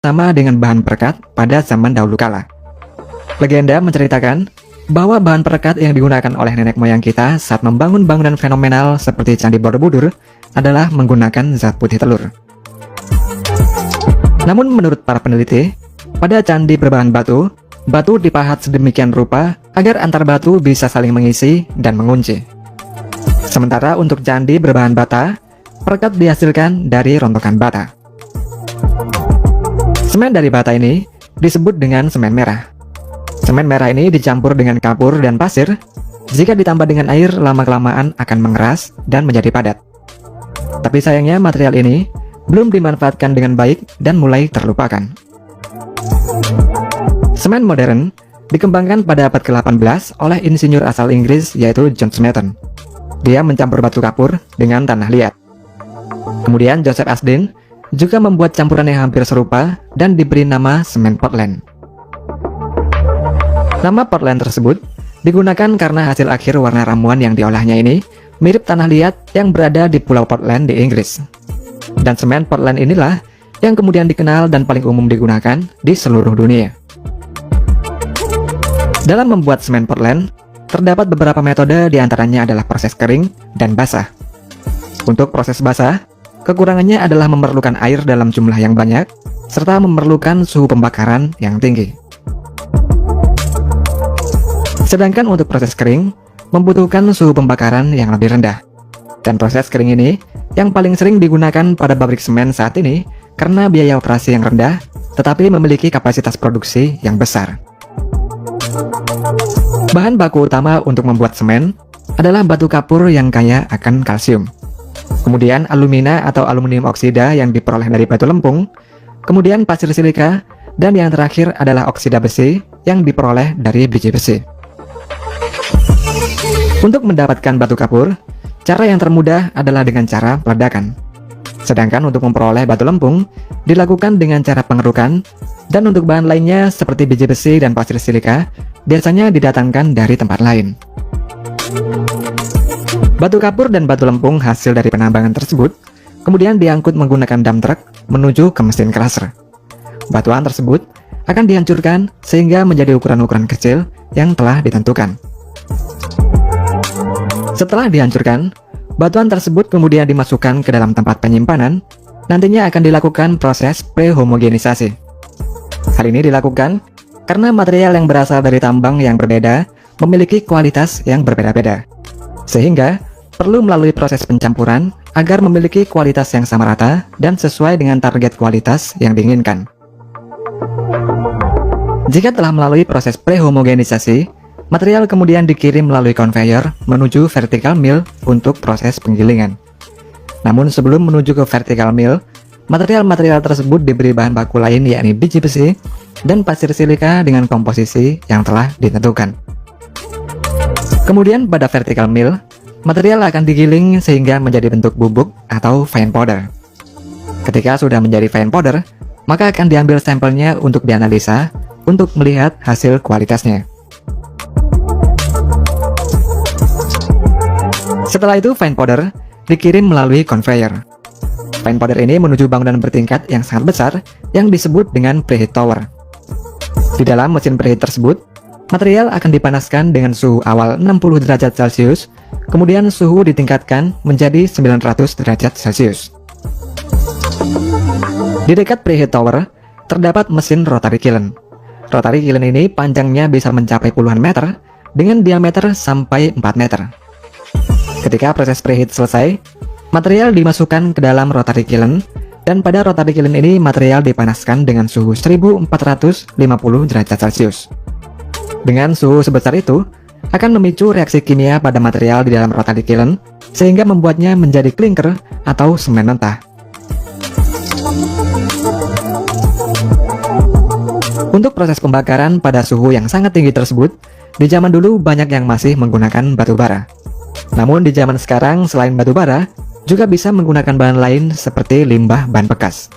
sama dengan bahan perekat pada zaman dahulu kala. Legenda menceritakan bahwa bahan perekat yang digunakan oleh nenek moyang kita saat membangun bangunan fenomenal seperti Candi Borobudur adalah menggunakan zat putih telur. Namun menurut para peneliti, pada candi berbahan batu, batu dipahat sedemikian rupa agar antar batu bisa saling mengisi dan mengunci. Sementara untuk candi berbahan bata, perekat dihasilkan dari rontokan bata. Semen dari bata ini disebut dengan semen merah. Semen merah ini dicampur dengan kapur dan pasir. Jika ditambah dengan air, lama-kelamaan akan mengeras dan menjadi padat. Tapi sayangnya material ini belum dimanfaatkan dengan baik dan mulai terlupakan. Semen modern dikembangkan pada abad ke-18 oleh insinyur asal Inggris yaitu John Smeaton. Dia mencampur batu kapur dengan tanah liat. Kemudian Joseph Asdin juga membuat campuran yang hampir serupa dan diberi nama semen Portland. Nama Portland tersebut digunakan karena hasil akhir warna ramuan yang diolahnya ini mirip tanah liat yang berada di Pulau Portland di Inggris. Dan semen Portland inilah yang kemudian dikenal dan paling umum digunakan di seluruh dunia. Dalam membuat semen Portland, terdapat beberapa metode, diantaranya adalah proses kering dan basah. Untuk proses basah, kekurangannya adalah memerlukan air dalam jumlah yang banyak, serta memerlukan suhu pembakaran yang tinggi. Sedangkan untuk proses kering, membutuhkan suhu pembakaran yang lebih rendah. Dan proses kering ini yang paling sering digunakan pada pabrik semen saat ini karena biaya operasi yang rendah, tetapi memiliki kapasitas produksi yang besar. Bahan baku utama untuk membuat semen adalah batu kapur yang kaya akan kalsium. Kemudian alumina atau aluminium oksida yang diperoleh dari batu lempung, kemudian pasir silika, dan yang terakhir adalah oksida besi yang diperoleh dari biji besi. Untuk mendapatkan batu kapur, cara yang termudah adalah dengan cara peledakan. Sedangkan untuk memperoleh batu lempung, dilakukan dengan cara pengerukan, dan untuk bahan lainnya seperti biji besi dan pasir silika, biasanya didatangkan dari tempat lain. Batu kapur dan batu lempung hasil dari penambangan tersebut kemudian diangkut menggunakan dump truck menuju ke mesin crusher. Batuan tersebut akan dihancurkan sehingga menjadi ukuran-ukuran kecil yang telah ditentukan. Setelah dihancurkan, batuan tersebut kemudian dimasukkan ke dalam tempat penyimpanan. Nantinya akan dilakukan proses prehomogenisasi. Hal ini dilakukan karena material yang berasal dari tambang yang berbeda memiliki kualitas yang berbeda-beda, sehingga perlu melalui proses pencampuran agar memiliki kualitas yang sama rata dan sesuai dengan target kualitas yang diinginkan. Jika telah melalui proses prehomogenisasi, material kemudian dikirim melalui conveyor menuju vertical mill untuk proses penggilingan. Namun sebelum menuju ke vertical mill, material-material tersebut diberi bahan baku lain yakni biji besi dan pasir silika dengan komposisi yang telah ditentukan. Kemudian pada vertical mill, material akan digiling sehingga menjadi bentuk bubuk atau fine powder. Ketika sudah menjadi fine powder, maka akan diambil sampelnya untuk dianalisa untuk melihat hasil kualitasnya. Setelah itu fine powder dikirim melalui conveyor. Fine powder ini menuju bangunan bertingkat yang sangat besar yang disebut dengan preheat tower. Di dalam mesin preheat tersebut, material akan dipanaskan dengan suhu awal 60 derajat Celcius, kemudian suhu ditingkatkan menjadi 900 derajat Celcius. Di dekat preheat tower, terdapat mesin rotary kiln. Rotary kiln ini panjangnya bisa mencapai puluhan meter, dengan diameter sampai 4 meter. Ketika proses preheat selesai, material dimasukkan ke dalam rotary kiln, dan pada rotary kiln ini material dipanaskan dengan suhu 1450 derajat Celcius. Dengan suhu sebesar itu, akan memicu reaksi kimia pada material di dalam rotary kiln, sehingga membuatnya menjadi klinker atau semen mentah. Untuk proses pembakaran pada suhu yang sangat tinggi tersebut, di zaman dulu banyak yang masih menggunakan batu bara. Namun di zaman sekarang selain batu bara, juga bisa menggunakan bahan lain seperti limbah ban bekas.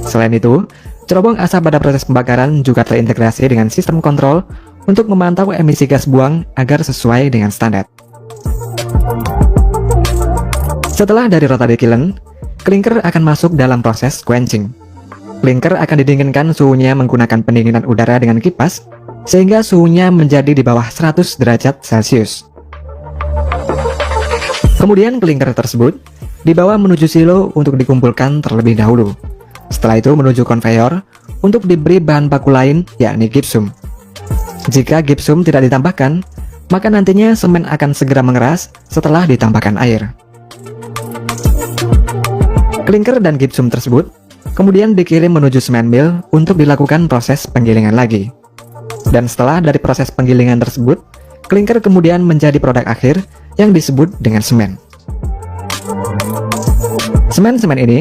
Selain itu, cerobong asap pada proses pembakaran juga terintegrasi dengan sistem kontrol untuk memantau emisi gas buang agar sesuai dengan standar. Setelah dari rotary kiln, klinker akan masuk dalam proses quenching. Klinker akan didinginkan suhunya menggunakan pendinginan udara dengan kipas, sehingga suhunya menjadi di bawah 100 derajat Celcius. Kemudian klinker tersebut dibawa menuju silo untuk dikumpulkan terlebih dahulu. Setelah itu menuju konveyor untuk diberi bahan baku lain, yakni gipsum. Jika gipsum tidak ditambahkan, maka nantinya semen akan segera mengeras setelah ditambahkan air. Klinker dan gipsum tersebut kemudian dikirim menuju semen mill untuk dilakukan proses penggilingan lagi. Dan setelah dari proses penggilingan tersebut, klinker kemudian menjadi produk akhir yang disebut dengan semen. Semen-semen ini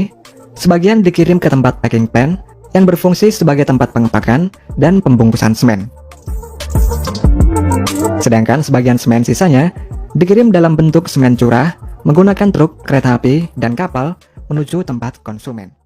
sebagian dikirim ke tempat packing plant yang berfungsi sebagai tempat pengepakan dan pembungkusan semen. Sedangkan sebagian semen sisanya dikirim dalam bentuk semen curah menggunakan truk, kereta api, dan kapal menuju tempat konsumen.